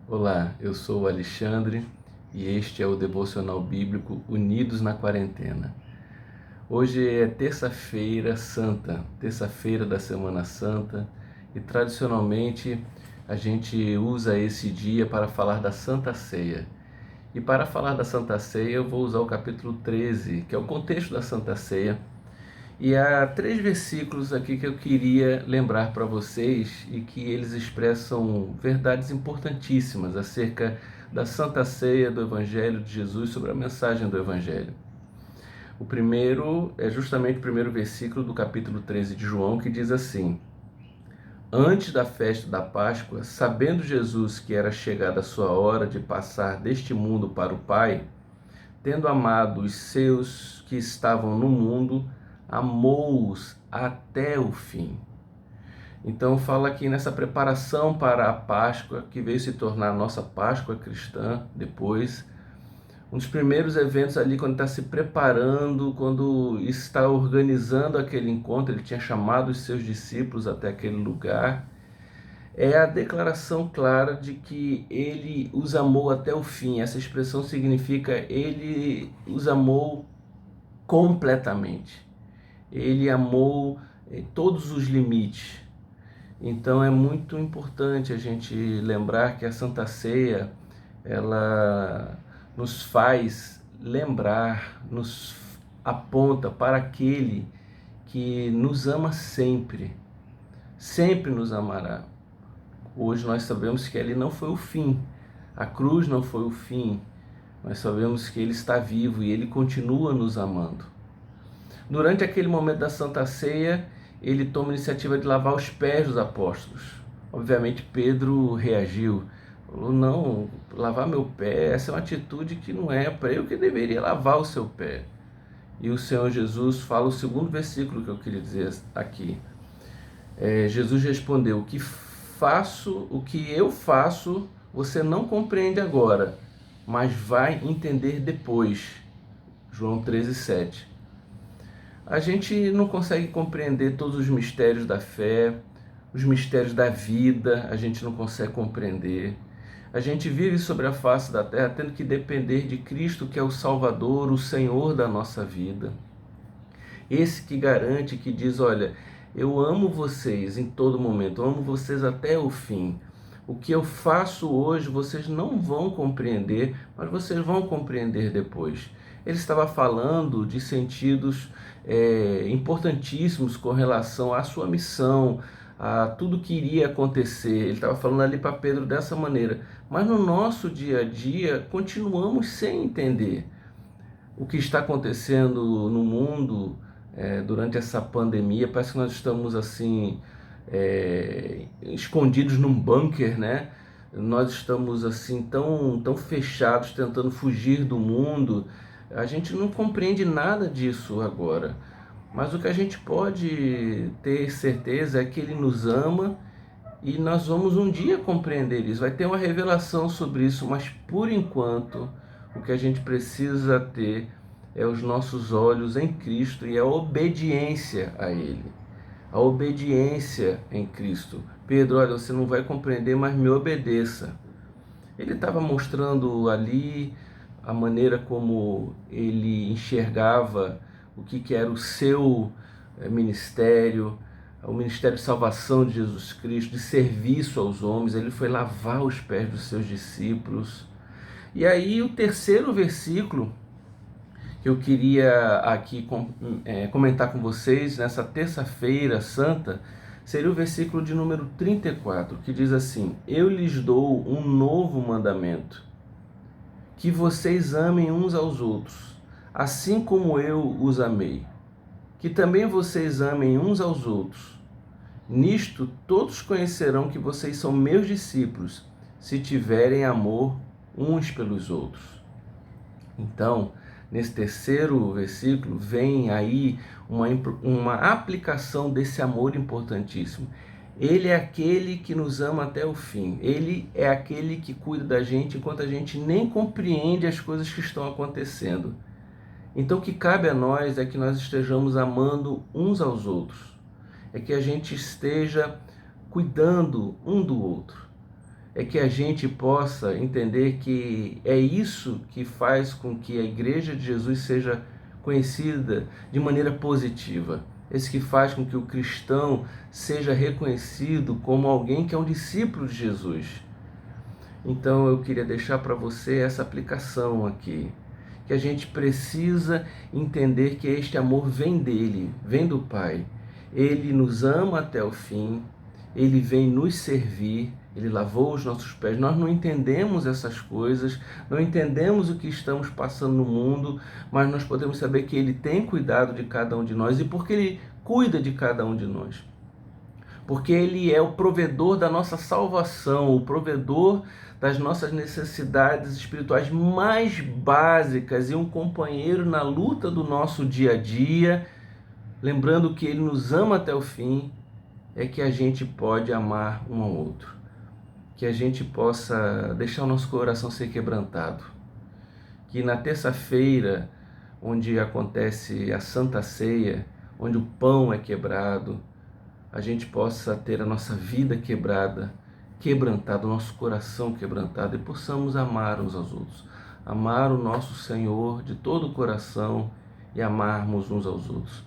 Olá, eu sou o Alexandre e este é o Devocional Bíblico Unidos na Quarentena. Hoje é terça-feira santa, terça-feira da Semana Santa, e tradicionalmente a gente usa esse dia para falar da Santa Ceia. E para falar da Santa Ceia eu vou usar o capítulo 13, que é o contexto da Santa Ceia. E há 3 versículos aqui que eu queria lembrar para vocês e que eles expressam verdades importantíssimas acerca da Santa Ceia do Evangelho de Jesus, sobre a mensagem do Evangelho. O primeiro é justamente o primeiro versículo do capítulo 13 de João, que diz assim: Antes da festa da Páscoa, sabendo Jesus que era chegada a sua hora de passar deste mundo para o Pai, tendo amado os seus que estavam no mundo, amou-os até o fim. Então fala aqui nessa preparação para a Páscoa, que veio se tornar a nossa Páscoa cristã depois. Um dos primeiros eventos ali, quando está se preparando, quando está organizando aquele encontro, ele tinha chamado os seus discípulos até aquele lugar, é a declaração clara de que ele os amou até o fim. Essa expressão significa ele os amou completamente. Ele amou todos os limites. Então é muito importante a gente lembrar que a Santa Ceia, ela nos faz lembrar, nos aponta para aquele que nos ama sempre, sempre nos amará. Hoje nós sabemos que ele não foi o fim, a cruz não foi o fim, nós sabemos que ele está vivo e ele continua nos amando. Durante aquele momento da Santa Ceia, ele toma a iniciativa de lavar os pés dos apóstolos. Obviamente Pedro reagiu, falou: não, lavar meu pé, essa é uma atitude que não é para eu que deveria lavar o seu pé. E o Senhor Jesus fala o segundo versículo que eu queria dizer aqui. Jesus respondeu: o que eu faço, você não compreende agora, mas vai entender depois. João 13:7. A gente não consegue compreender todos os mistérios da fé, os mistérios da vida, a gente não consegue compreender. A gente vive sobre a face da terra tendo que depender de Cristo, que é o Salvador, o Senhor da nossa vida. Esse que garante, que diz: olha, eu amo vocês em todo momento, eu amo vocês até o fim. O que eu faço hoje vocês não vão compreender, mas vocês vão compreender depois. Ele estava falando de sentidos importantíssimos com relação à sua missão, a tudo que iria acontecer. Ele estava falando ali para Pedro dessa maneira. Mas no nosso dia a dia, continuamos sem entender o que está acontecendo no mundo durante essa pandemia. Parece que nós estamos assim, escondidos num bunker, né? Nós estamos assim tão fechados, tentando fugir do mundo. A gente não compreende nada disso agora, mas o que a gente pode ter certeza é que Ele nos ama e nós vamos um dia compreender isso. Vai ter uma revelação sobre isso, mas por enquanto o que a gente precisa ter é os nossos olhos em Cristo e a obediência a Ele. A obediência em Cristo. Pedro, olha, você não vai compreender, mas me obedeça. Ele estava mostrando ali a maneira como ele enxergava o que era o seu ministério, o ministério de salvação de Jesus Cristo, de serviço aos homens. Ele foi lavar os pés dos seus discípulos. E aí o terceiro versículo que eu queria aqui comentar com vocês nessa terça-feira santa seria o versículo de número 34, que diz assim: Eu lhes dou um novo mandamento, que vocês amem uns aos outros, assim como eu os amei. Que também vocês amem uns aos outros. Nisto todos conhecerão que vocês são meus discípulos, se tiverem amor uns pelos outros. Então, nesse terceiro versículo, vem aí uma aplicação desse amor importantíssimo. Ele é aquele que nos ama até o fim. Ele é aquele que cuida da gente enquanto a gente nem compreende as coisas que estão acontecendo. Então, o que cabe a nós é que nós estejamos amando uns aos outros. É que a gente esteja cuidando um do outro. é que a gente possa entender que é isso que faz com que a Igreja de Jesus seja conhecida de maneira positiva. Esse que faz com que o cristão seja reconhecido como alguém que é um discípulo de Jesus. Então eu queria deixar para você essa aplicação aqui, que a gente precisa entender que este amor vem dele, vem do Pai. Ele nos ama até o fim, ele vem nos servir, ele lavou os nossos pés. Nós não entendemos essas coisas, não entendemos o que estamos passando no mundo, mas nós podemos saber que ele tem cuidado de cada um de nós. E porque ele cuida de cada um de nós? Porque ele é o provedor da nossa salvação, o provedor das nossas necessidades espirituais mais básicas e um companheiro na luta do nosso dia a dia. Lembrando que ele nos ama até o fim, é que a gente pode amar um ao outro. Que a gente possa deixar o nosso coração ser quebrantado. Que na terça-feira, onde acontece a Santa Ceia, onde o pão é quebrado, a gente possa ter a nossa vida quebrada, quebrantado, o nosso coração quebrantado, e possamos amar uns aos outros. Amar o nosso Senhor de todo o coração e amarmos uns aos outros.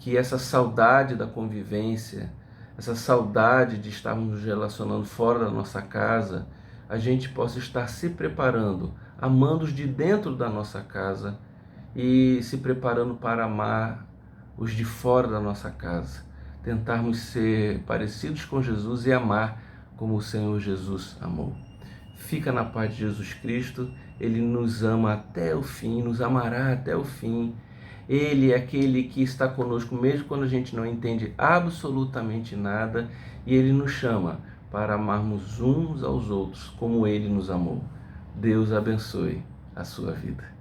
Que essa saudade da convivência, essa saudade de estarmos nos relacionando fora da nossa casa, a gente possa estar se preparando, amando-os de dentro da nossa casa e se preparando para amar os de fora da nossa casa. Tentarmos ser parecidos com Jesus e amar como o Senhor Jesus amou. Fica na paz de Jesus Cristo, Ele nos ama até o fim, nos amará até o fim. Ele é aquele que está conosco mesmo quando a gente não entende absolutamente nada, e Ele nos chama para amarmos uns aos outros como Ele nos amou. Deus abençoe a sua vida.